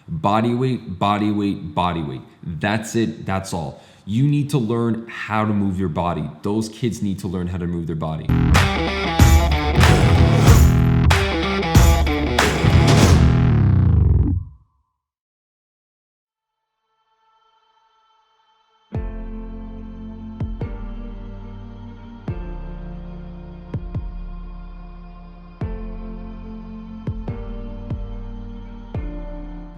Body weight, body weight, body weight. That's it. That's all. You need to learn how to move your body. Those kids need to learn how to move their body.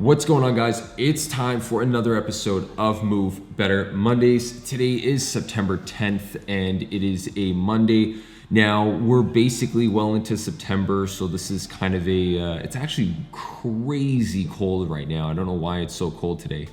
What's going on, guys? It's time for another episode of Move Better Mondays. Today is September 10th and it is a Monday. Now we're basically well into September, so this is kind of it's actually crazy cold right now. I don't know why it's so cold today.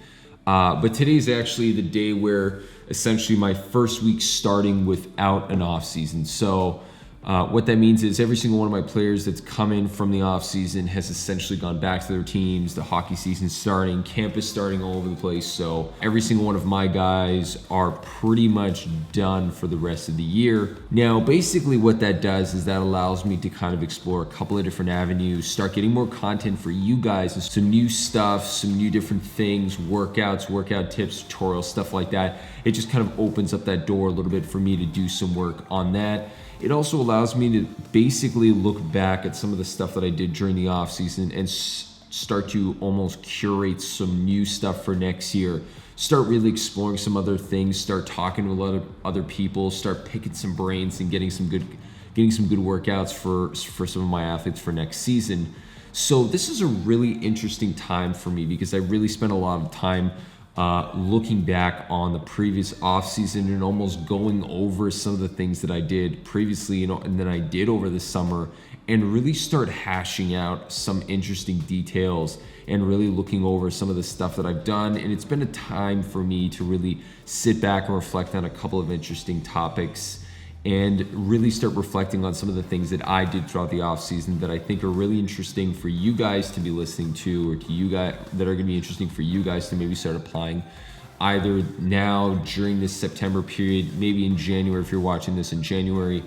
But today's actually the day where essentially my first week starting without an off season. So what that means is every single one of my players that's come in from the off season has essentially gone back to their teams. The hockey season's starting, camp is starting all over the place. So every single one of my guys are pretty much done for the rest of the year. Now, basically what that does is that allows me to kind of explore a couple of different avenues, start getting more content for you guys, some new stuff, some new different things, workouts, workout tips, tutorials, stuff like that. It just kind of opens up that door a little bit for me to do some work on that. It also allows me to basically look back at some of the stuff that I did during the off season and start to almost curate some new stuff for next year. Start really exploring some other things, start talking to a lot of other people, start picking some brains and getting some good workouts for some of my athletes for next season. So this is a really interesting time for me because I really spent a lot of time looking back on the previous off season and almost going over some of the things that I did previously, and then I did over the summer, and really start hashing out some interesting details and really looking over some of the stuff that I've done. And it's been a time for me to really sit back and reflect on a couple of interesting topics and really start reflecting on some of the things that I did throughout the off season that I think are really interesting for you guys to be listening to, or to you guys that are going to be interesting for you guys to maybe start applying either now during this September period, maybe in January if you're watching this in January,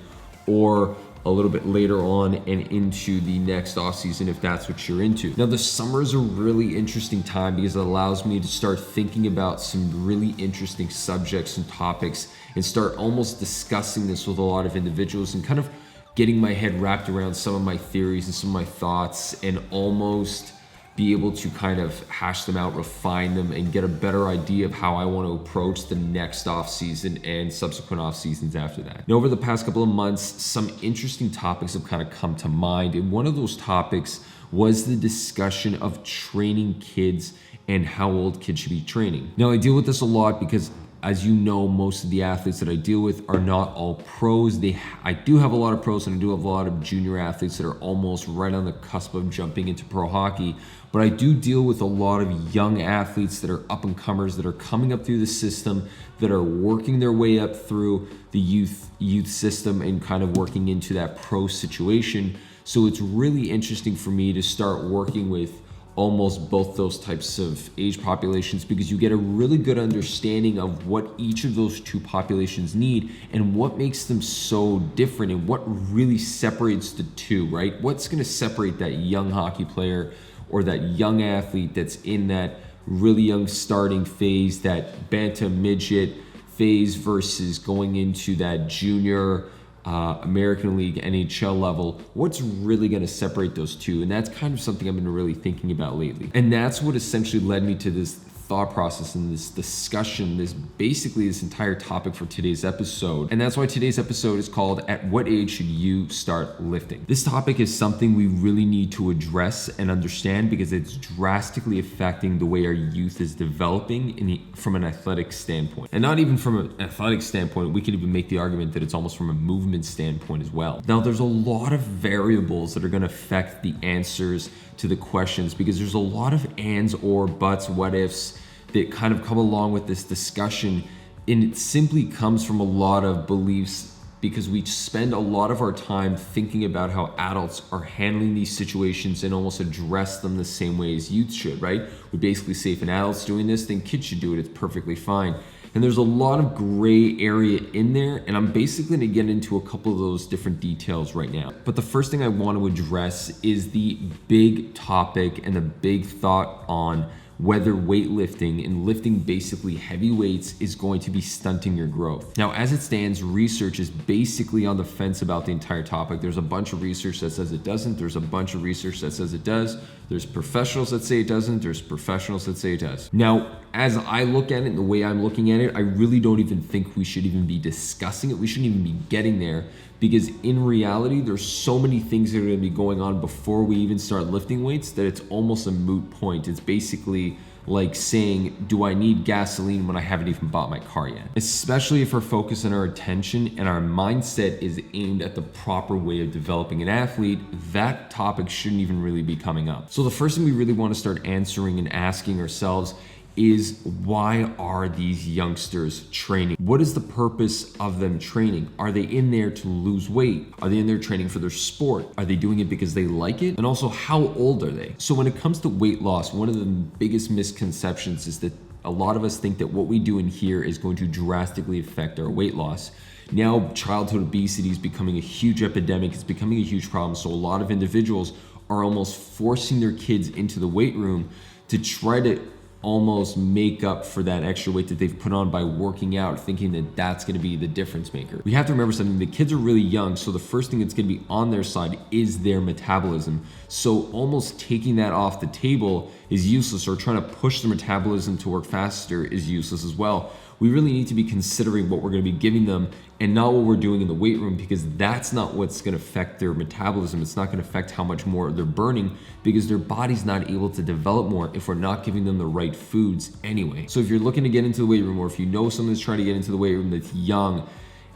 or a little bit later on and into the next off season if that's what you're into. Now, the summer is a really interesting time because it allows me to start thinking about some really interesting subjects and topics and start almost discussing this with a lot of individuals and kind of getting my head wrapped around some of my theories and some of my thoughts and almost be able to kind of hash them out, refine them, and get a better idea of how I want to approach the next off season and subsequent off seasons after that. Now, over the past couple of months, some interesting topics have kind of come to mind. And one of those topics was the discussion of training kids and how old kids should be training. Now, I deal with this a lot because, as you know, most of the athletes that I deal with are not all pros. I do have a lot of pros and I do have a lot of junior athletes that are almost right on the cusp of jumping into pro hockey. But I do deal with a lot of young athletes that are up and comers, that are coming up through the system, that are working their way up through the youth system and kind of working into that pro situation. So it's really interesting for me to start working with almost both those types of age populations because you get a really good understanding of what each of those two populations need and what makes them so different and what really separates the two, right? What's going to separate that young hockey player or that young athlete that's in that really young starting phase, that bantam midget phase versus going into that junior American League, NHL level? What's really going to separate those two? And that's kind of something I've been really thinking about lately. And that's what essentially led me to this thought process and this discussion, this entire topic for today's episode. And that's why today's episode is called At What Age Should You Start Lifting? This topic is something we really need to address and understand because it's drastically affecting the way our youth is developing from an athletic standpoint. And not even from an athletic standpoint, we could even make the argument that it's almost from a movement standpoint as well. Now, there's a lot of variables that are going to affect the answers to the questions because there's a lot of ands, or, buts, what ifs that kind of come along with this discussion, and it simply comes from a lot of beliefs because we spend a lot of our time thinking about how adults are handling these situations and almost address them the same way as youth should, right? We basically say if an adult's doing this, then kids should do it. It's perfectly fine. And there's a lot of gray area in there, and I'm basically gonna get into a couple of those different details right now. But the first thing I want to address is the big topic and the big thought on whether weightlifting and lifting basically heavy weights is going to be stunting your growth. Now, as it stands, research is basically on the fence about the entire topic. There's a bunch of research that says it doesn't. There's a bunch of research that says it does. There's professionals that say it doesn't. There's professionals that say it does. Now, as I look at it and the way I'm looking at it, I really don't even think we should even be discussing it. We shouldn't even be getting there, because in reality, there's so many things that are gonna be going on before we even start lifting weights that it's almost a moot point. It's basically like saying, do I need gasoline when I haven't even bought my car yet? Especially if our focus and our attention and our mindset is aimed at the proper way of developing an athlete, that topic shouldn't even really be coming up. So the first thing we really want to start answering and asking ourselves is, why are these youngsters training? What is the purpose of them training? Are they in there to lose weight? Are they in there training for their sport? Are they doing it because they like it? And also, how old are they? So when it comes to weight loss, one of the biggest misconceptions is that a lot of us think that what we do in here is going to drastically affect our weight loss. Now, childhood obesity is becoming a huge epidemic. It's becoming a huge problem. So a lot of individuals are almost forcing their kids into the weight room to try to almost make up for that extra weight that they've put on by working out, thinking that that's going to be the difference maker. We have to remember something. The kids are really young, so the first thing that's going to be on their side is their metabolism. So almost taking that off the table is useless, or trying to push their metabolism to work faster is useless as well. We really need to be considering what we're going to be giving them and not what we're doing in the weight room, because that's not what's going to affect their metabolism. It's not going to affect how much more they're burning, because their body's not able to develop more if we're not giving them the right foods anyway. So if you're looking to get into the weight room, or if you know someone that's trying to get into the weight room that's young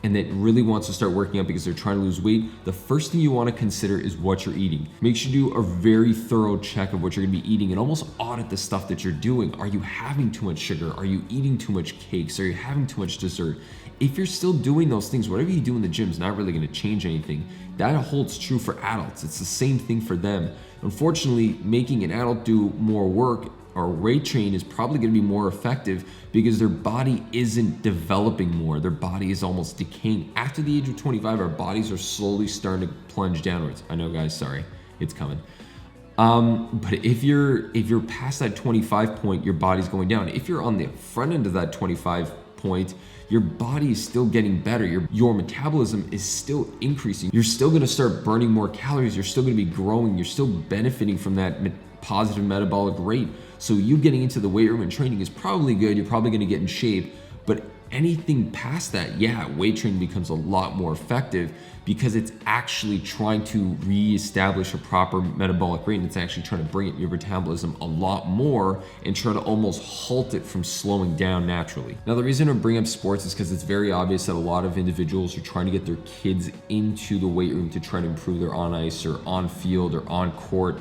and that really wants to start working out because they're trying to lose weight, the first thing you want to consider is what you're eating. Make sure you do a very thorough check of what you're going to be eating, and almost audit the stuff that you're doing. Are you having too much sugar? Are you eating too much cakes? Are you having too much dessert? If you're still doing those things, whatever you do in the gym is not really going to change anything. That holds true for adults. It's the same thing for them. Unfortunately, making an adult do more work or weight train is probably going to be more effective, because their body isn't developing more. Their body is almost decaying. After the age of 25, our bodies are slowly starting to plunge downwards. I know, guys, sorry, it's coming. But if you're past that 25 point, your body's going down. If you're on the front end of that 25 point, your body is still getting better. Your metabolism is still increasing. You're still going to start burning more calories. You're still going to be growing. You're still benefiting from that positive metabolic rate. So you getting into the weight room and training is probably good. You're probably going to get in shape. But anything past that, yeah, weight training becomes a lot more effective, because it's actually trying to reestablish a proper metabolic rate, and it's actually trying to bring up your metabolism a lot more and try to almost halt it from slowing down naturally. Now, the reason I bring up sports is because it's very obvious that a lot of individuals are trying to get their kids into the weight room to try to improve their on ice or on field or on court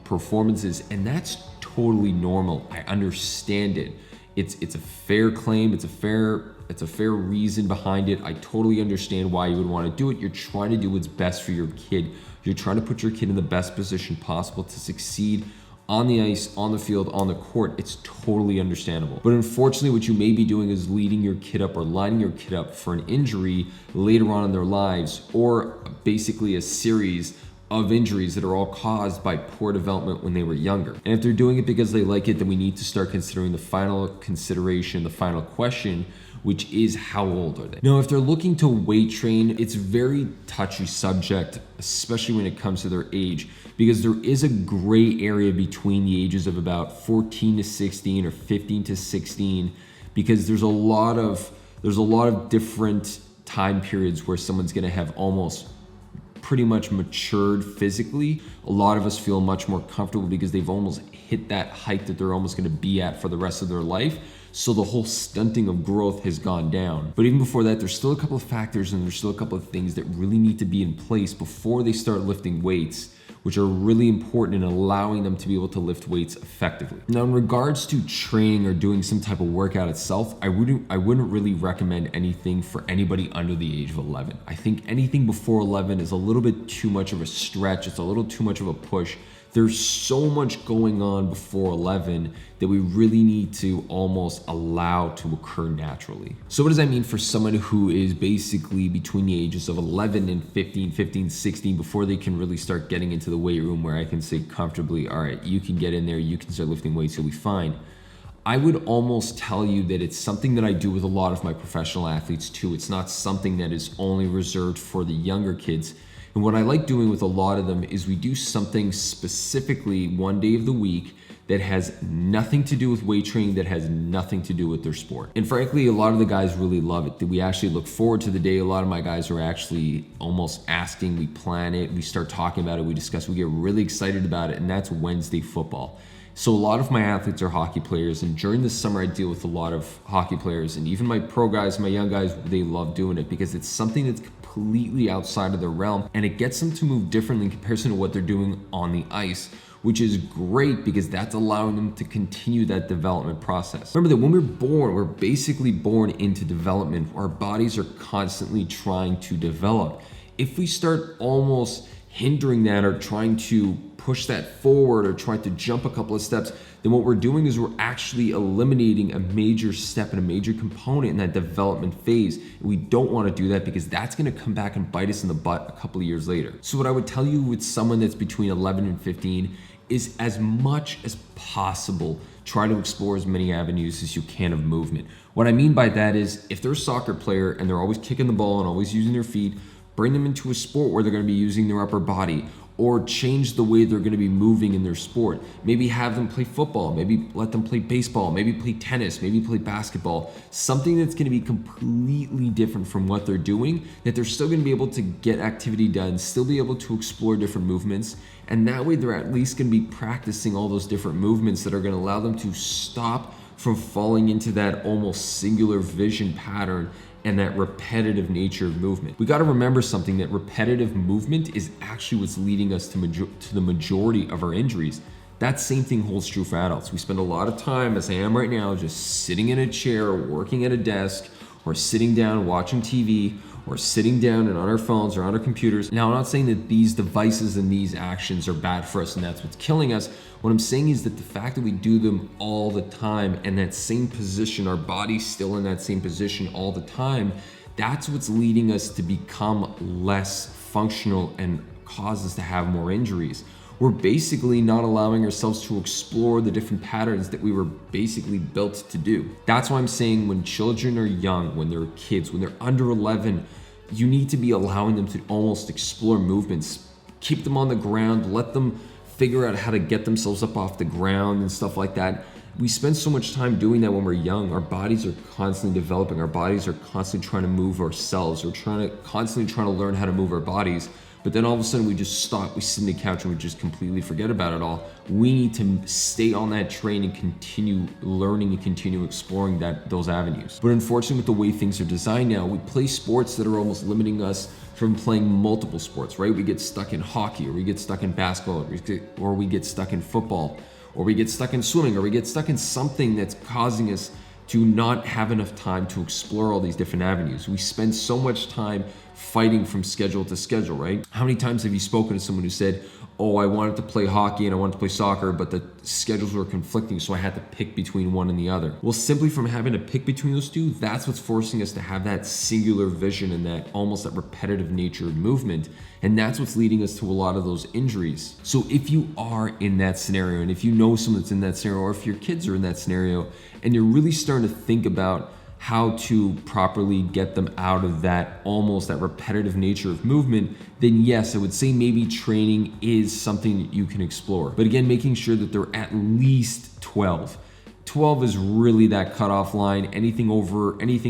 performances, and that's totally normal. I understand it. It's a fair claim. It's a fair reason behind it. I totally understand why you would want to do it. You're trying to do what's best for your kid. You're trying to put your kid in the best position possible to succeed on the ice, on the field, on the court. It's totally understandable. But unfortunately, what you may be doing is leading your kid up or lining your kid up for an injury later on in their lives, or basically a series of injuries that are all caused by poor development when they were younger. And if they're doing it because they like it, then we need to start considering the final consideration, the final question, which is, how old are they? Now, if they're looking to weight train, it's a very touchy subject, especially when it comes to their age, because there is a gray area between the ages of about 14 to 16 or 15 to 16, because there's a lot of different time periods where someone's gonna have almost pretty much matured physically. A lot of us feel much more comfortable because they've almost hit that height that they're almost going to be at for the rest of their life. So the whole stunting of growth has gone down. But even before that, there's still a couple of factors and there's still a couple of things that really need to be in place before they start lifting weights, which are really important in allowing them to be able to lift weights effectively. Now, in regards to training or doing some type of workout itself, I wouldn't really recommend anything for anybody under the age of 11. I think anything before 11 is a little bit too much of a stretch. It's a little too much of a push. There's so much going on before 11 that we really need to almost allow to occur naturally. So what does that mean for someone who is basically between the ages of 11 and 15, 16, before they can really start getting into the weight room where I can say comfortably, all right, you can get in there, you can start lifting weights, you'll be fine. I would almost tell you that it's something that I do with a lot of my professional athletes too. It's not something that is only reserved for the younger kids. And what I like doing with a lot of them is we do something specifically one day of the week that has nothing to do with weight training, that has nothing to do with their sport. And frankly, a lot of the guys really love it. That we actually look forward to the day. A lot of my guys are actually almost asking, we plan it, we start talking about it, we discuss, we get really excited about it, and that's Wednesday football. So a lot of my athletes are hockey players, and during the summer I deal with a lot of hockey players, and even my pro guys, my young guys, they love doing it because it's something that's completely outside of their realm, and it gets them to move differently in comparison to what they're doing on the ice, which is great because that's allowing them to continue that development process. Remember that when we're born, we're basically born into development. Our bodies are constantly trying to develop. If we start almost hindering that or trying to push that forward or trying to jump a couple of steps, then what we're doing is we're actually eliminating a major step and a major component in that development phase. And we don't want to do that because that's going to come back and bite us in the butt a couple of years later. So what I would tell you with someone that's between 11 and 15 is, as much as possible, try to explore as many avenues as you can of movement. What I mean by that is, if they're a soccer player and they're always kicking the ball and always using their feet, bring them into a sport where they're going to be using their upper body, or change the way they're going to be moving in their sport. Maybe have them play football, maybe let them play baseball, maybe play tennis, maybe play basketball, something that's going to be completely different from what they're doing, that they're still going to be able to get activity done, still be able to explore different movements, and that way they're at least going to be practicing all those different movements that are going to allow them to stop from falling into that almost singular vision pattern and that repetitive nature of movement. We got to remember something, that repetitive movement is actually what's leading us to the majority of our injuries. That same thing holds true for adults. We spend a lot of time, as I am right now, just sitting in a chair, working at a desk, or sitting down watching TV, or sitting down and on our phones or on our computers. Now, I'm not saying that these devices and these actions are bad for us and that's what's killing us. What I'm saying is that the fact that we do them all the time in that same position, our body's still in that same position all the time, that's what's leading us to become less functional and cause us to have more injuries. We're basically not allowing ourselves to explore the different patterns that we were basically built to do. That's why I'm saying when children are young, when they're kids, when they're under 11, you need to be allowing them to almost explore movements. Keep them on the ground, let them figure out how to get themselves up off the ground and stuff like that. We spend so much time doing that when we're young. Our bodies are constantly developing. Our bodies are constantly trying to move ourselves. We're constantly trying to learn how to move our bodies. But then all of a sudden we just stop, we sit on the couch and we just completely forget about it all. We need to stay on that train and continue learning and continue exploring those avenues. But unfortunately, with the way things are designed now, we play sports that are almost limiting us from playing multiple sports, right? We get stuck in hockey, or we get stuck in basketball, or we get stuck in football, or we get stuck in swimming, or we get stuck in something that's causing us to not have enough time to explore all these different avenues. We spend so much time fighting from schedule to schedule, right? How many times have you spoken to someone who said, oh, I wanted to play hockey and I wanted to play soccer, but the schedules were conflicting, so I had to pick between one and the other? Well, simply from having to pick between those two, that's what's forcing us to have that singular vision and that almost that repetitive nature of movement. And that's what's leading us to a lot of those injuries. So if you are in that scenario, and if you know someone that's in that scenario, or if your kids are in that scenario, and you're really starting to think about how to properly get them out of that almost that repetitive nature of movement, then yes, I would say maybe training is something that you can explore. But again, making sure that they're at least 12. 12 is really that cutoff line. Anything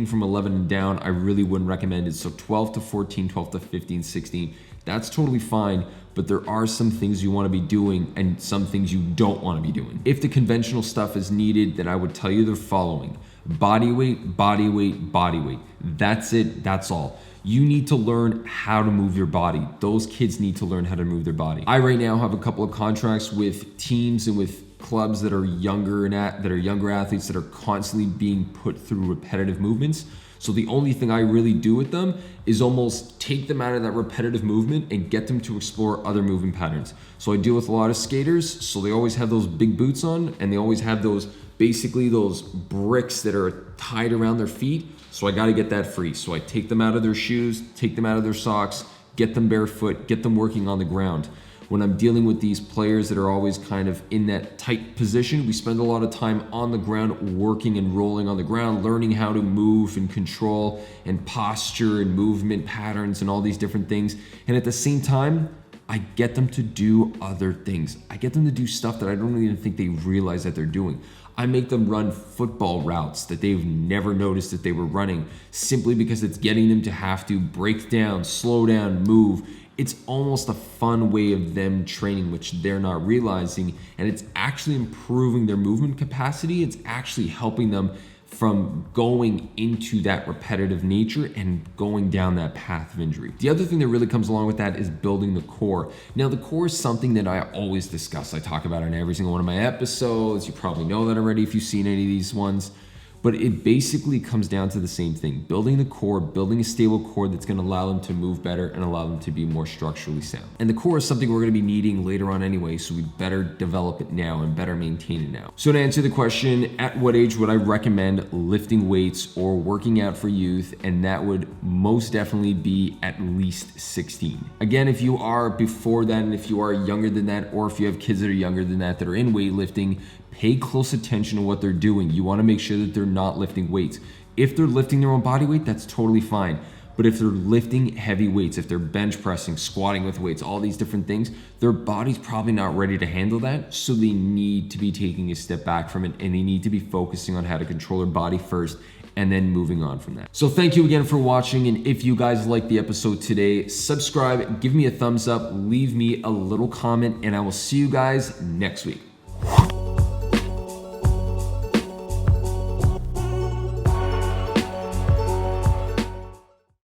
from 11 and down, I really wouldn't recommend it. So 12 to 14, 12 to 15, 16, that's totally fine. But there are some things you want to be doing and some things you don't want to be doing. If the conventional stuff is needed, then I would tell you the following: body weight, body weight, body weight. That's it, that's all. You need to learn how to move your body. Those kids need to learn how to move their body. I right now have a couple of contracts with teams and with clubs that are younger athletes that are constantly being put through repetitive movements. So the only thing I really do with them is almost take them out of that repetitive movement and get them to explore other movement patterns. So I deal with a lot of skaters, so they always have those big boots on, and they always have those bricks that are tied around their feet. So I got to get that free. So I take them out of their shoes, take them out of their socks, get them barefoot, get them working on the ground. When I'm dealing with these players that are always kind of in that tight position, we spend a lot of time on the ground working and rolling on the ground, learning how to move and control and posture and movement patterns and all these different things. And at the same time, I get them to do other things. I get them to do stuff that I don't even think they realize that they're doing. I make them run football routes that they've never noticed that they were running, simply because it's getting them to have to break down, slow down, move. It's almost a fun way of them training, which they're not realizing, and it's actually improving their movement capacity. It's actually helping them from going into that repetitive nature and going down that path of injury. The other thing that really comes along with that is building the core. Now, the core is something that I always discuss. I talk about it in every single one of my episodes. You probably know that already if you've seen any of these ones. But it basically comes down to the same thing: building the core, building a stable core that's going to allow them to move better and allow them to be more structurally sound. And the core is something we're going to be needing later on anyway, so we better develop it now and better maintain it now. So to answer the question, at what age would I recommend lifting weights or working out for youth? And that would most definitely be at least 16. Again, if you are before that, and if you are younger than that, or if you have kids that are younger than that are in weightlifting, pay close attention to what they're doing. You want to make sure that they're not lifting weights. If they're lifting their own body weight, that's totally fine. But if they're lifting heavy weights, if they're bench pressing, squatting with weights, all these different things, their body's probably not ready to handle that. So they need to be taking a step back from it, and they need to be focusing on how to control their body first and then moving on from that. So thank you again for watching. And if you guys liked the episode today, subscribe, give me a thumbs up, leave me a little comment, and I will see you guys next week.